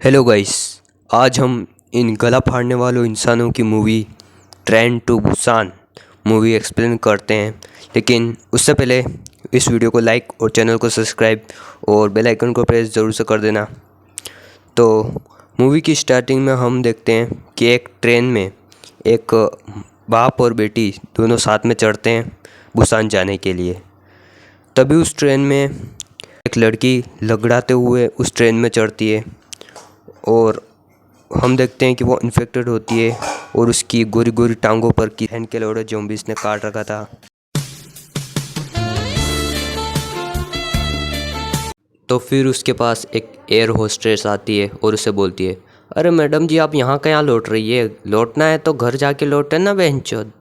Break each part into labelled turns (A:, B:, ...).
A: Hello guys. आज हम इन गला फाड़ने वालों इंसानों की movie train to Busan movie explain करते हैं। लेकिन उससे पहले इस वीडियो को लाइक और चैनल को सब्सक्राइब और बेल आइकन को प्रेस ज़रूर से कर देना। तो मूवी की स्टार्टिंग में हम देखते हैं कि एक ट्रेन में एक बाप और बेटी दोनों साथ में चढ़ते हैं बुसान जाने के लिए। तभी उस ट्रेन में एक लड़की लगड़ाते हुए उस ट्रेन में चढ़ती है और हम देखते हैं कि वो इन्फेक्टेड होती है और उसकी गोरी गोरी टांगों पर की हैंड के लोड़े ज़ॉम्बीज़ ने काट रखा था। तो फिर उसके पास एक एयर होस्टेस आती है और उसे बोलती है, अरे मैडम जी, आप यहाँ क्या लौट रही है? लौटना है तो घर जाके लौटे ना बहनचोद।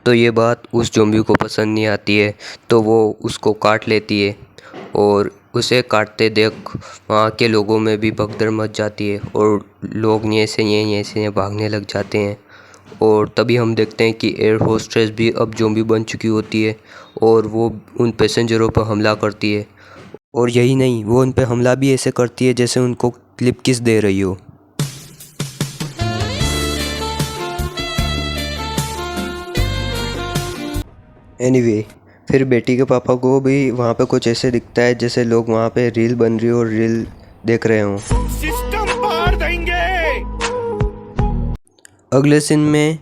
A: तो ये बात उस ज़ॉम्बी को पसंद नहीं आती है, तो वो उसको काट लेती है और उसे काटते देख वहाँ के लोगों में भी भगदड़ मच जाती है और लोग ये से भागने लग जाते हैं। और तभी हम देखते हैं कि एयर होस्टेस भी अब ज़ॉम्बी बन चुकी होती है और वो उन पैसेंजरों पर हमला करती है। और यही नहीं, वो उन पर हमला भी ऐसे करती है जैसे उनको लिप किस दे रही हो। एनीवे, फिर बेटी के पापा को भी वहाँ पे कुछ ऐसे दिखता है जैसे लोग वहाँ पे रील बन रही हो और रील देख रहे हों। सिस्टम पार देंगे। अगले सीन में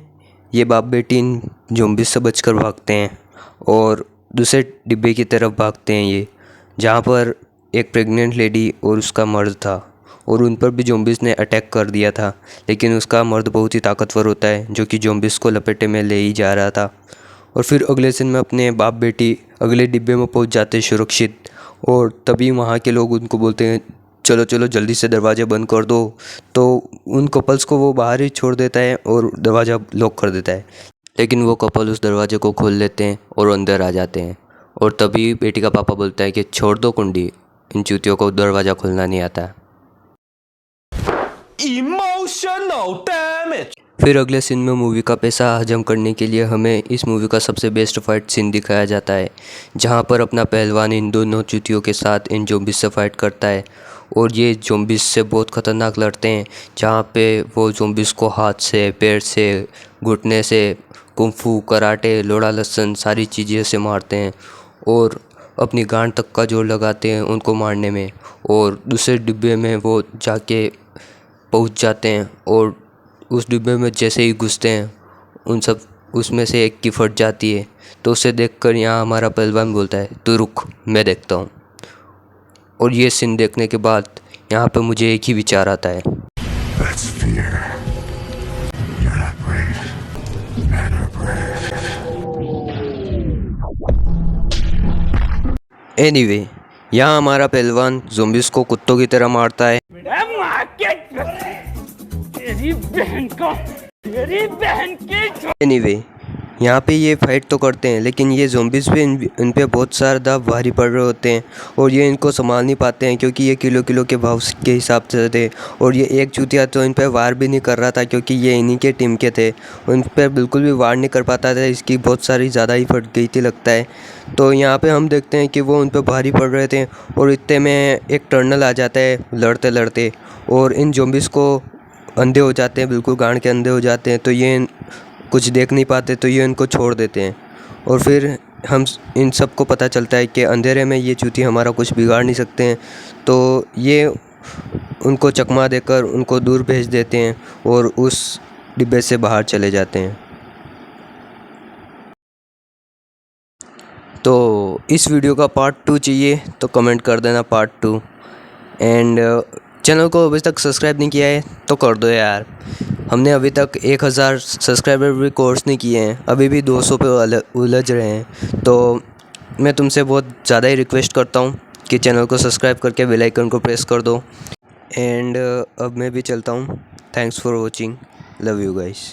A: ये बाप बेटी इन ज़ॉम्बीज़ से बचकर भागते हैं और दूसरे डिब्बे की तरफ भागते हैं ये, जहाँ पर एक प्रेग्नेंट लेडी और उसका मर्द था और उन पर भी ज़ॉम्बीज़ ने अटैक कर दिया था। लेकिन उसका मर्द बहुत ही ताकतवर होता है जो कि ज़ॉम्बीज़ को लपेटे में ले ही जा रहा था। और फिर अगले सीन में अपने बाप बेटी अगले डिब्बे में पहुंच जाते हैं सुरक्षित। और तभी वहाँ के लोग उनको बोलते हैं, चलो चलो जल्दी से दरवाजे बंद कर दो। तो उन कपल्स को वो बाहर ही छोड़ देता है और दरवाज़ा लॉक कर देता है। लेकिन वो कपल उस दरवाजे को खोल लेते हैं और अंदर आ जाते हैं। और तभी बेटी का पापा बोलता है कि छोड़ दो कुंडी, इन चूतियों को दरवाज़ा खोलना नहीं आता। Emotional damage। फिर अगले सीन में मूवी का पैसा हजम करने के लिए हमें इस मूवी का सबसे बेस्ट फाइट सीन दिखाया जाता है, जहां पर अपना पहलवान इन दोनों चूतियों के साथ इन ज़ॉम्बीज़ से फाइट करता है। और ये ज़ॉम्बीज़ से बहुत ख़तरनाक लड़ते हैं, जहां पे वो ज़ॉम्बीज़ को हाथ से, पैर से, घुटने से, कुंफू, कराटे, लोड़ा लहसन सारी चीज़ें से मारते हैं और अपनी गांड तक का जोर लगाते हैं उनको मारने में। और दूसरे डिब्बे में वो जाके पहुंच जाते हैं और उस डिब्बे में जैसे ही घुसते हैं उन सब उसमें से एक की फट जाती है। तो उसे देखकर यहाँ हमारा पहलवान बोलता है, तू रुक, मैं देखता हूँ। और ये सीन देखने के बाद यहाँ पे मुझे एक ही विचार आता है, एनीवे, यहाँ हमारा पहलवान ज़ॉम्बीज़ को कुत्तों की तरह मारता है। एनीवे, यहाँ पे ये फाइट तो करते हैं लेकिन ये ज़ॉम्बीज़ भी इन पे बहुत ज़्यादा भारी पड़ रहे होते हैं और ये इनको संभाल नहीं पाते हैं क्योंकि ये किलो किलो के भाव के हिसाब से थे। और ये एक चूतिया तो इन पे वार भी नहीं कर रहा था क्योंकि ये इन्हीं के टीम के थे, उन पर बिल्कुल भी वार नहीं कर पाता था। इसकी बहुत सारी ज़्यादा ही फट गई थी लगता है। तो यहाँ पर हम देखते हैं कि वो उन पर भारी पड़ रहे थे और इतने में एक टर्नल आ जाता है लड़ते लड़ते और इन ज़ॉम्बीज़ को अंधे हो जाते हैं, बिल्कुल गांड के अंधे हो जाते हैं। तो ये कुछ देख नहीं पाते, तो ये इनको छोड़ देते हैं। और फिर हम इन सब को पता चलता है कि अंधेरे में ये चूती हमारा कुछ बिगाड़ नहीं सकते हैं। तो ये उनको चकमा देकर उनको दूर भेज देते हैं और उस डिब्बे से बाहर चले जाते हैं। तो इस वीडियो का पार्ट 2 चाहिए तो कमेंट कर देना पार्ट 2। एंड चैनल को अभी तक सब्सक्राइब नहीं किया है तो कर दो यार। हमने अभी तक 1000 सब्सक्राइबर भी कोर्स नहीं किए हैं, अभी भी 200 पे उलझ रहे हैं। तो मैं तुमसे बहुत ज़्यादा ही रिक्वेस्ट करता हूँ कि चैनल को सब्सक्राइब करके बेल आइकन को प्रेस कर दो। एंड अब मैं भी चलता हूँ। Thanks for watching, love you guys.